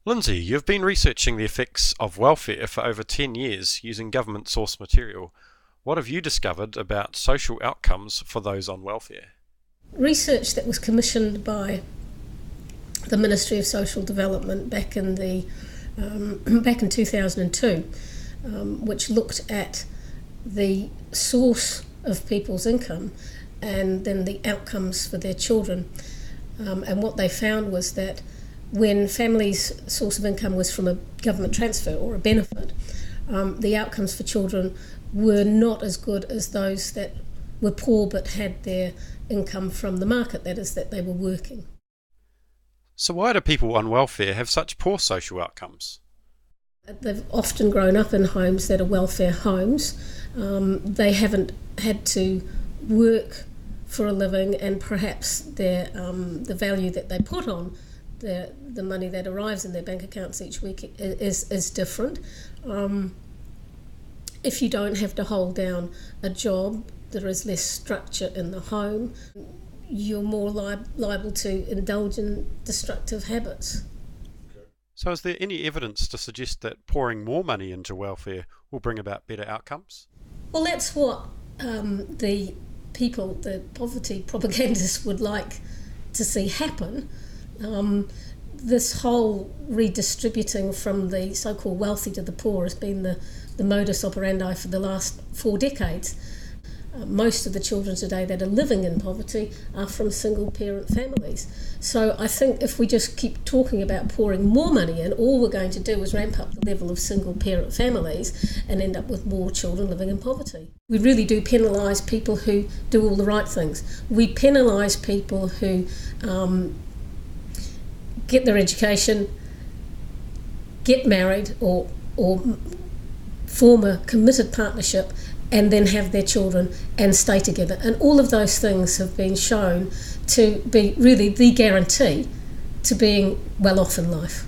Lindsay, you've been researching the effects of welfare for over 10 years using government source material. What have you discovered about social outcomes for those on welfare? Research that was commissioned by the Ministry of Social Development back in 2002, which looked at the source of people's income and then the outcomes for their children. And what they found was that when families' source of income was from a government transfer or a benefit, the outcomes for children were not as good as those that were poor but had their income from the market, that is, that they were working. So why do people on welfare have such poor social outcomes? They've often grown up in homes that are welfare homes. They haven't had to work for a living, and perhaps the value that they put on the money that arrives in their bank accounts each week is different. If you don't have to hold down a job, there is less structure in the home. You're more liable to indulge in destructive habits. So is there any evidence to suggest that pouring more money into welfare will bring about better outcomes? Well, that's what the poverty propagandists would like to see happen. This whole redistributing from the so-called wealthy to the poor has been the modus operandi for the last 4 decades. Most of the children today that are living in poverty are from single-parent families. So I think if we just keep talking about pouring more money in, all we're going to do is ramp up the level of single-parent families and end up with more children living in poverty. We really do penalise people who do all the right things. We penalise people who get their education, get married or form a committed partnership and then have their children and stay together. And all of those things have been shown to be really the guarantee to being well off in life.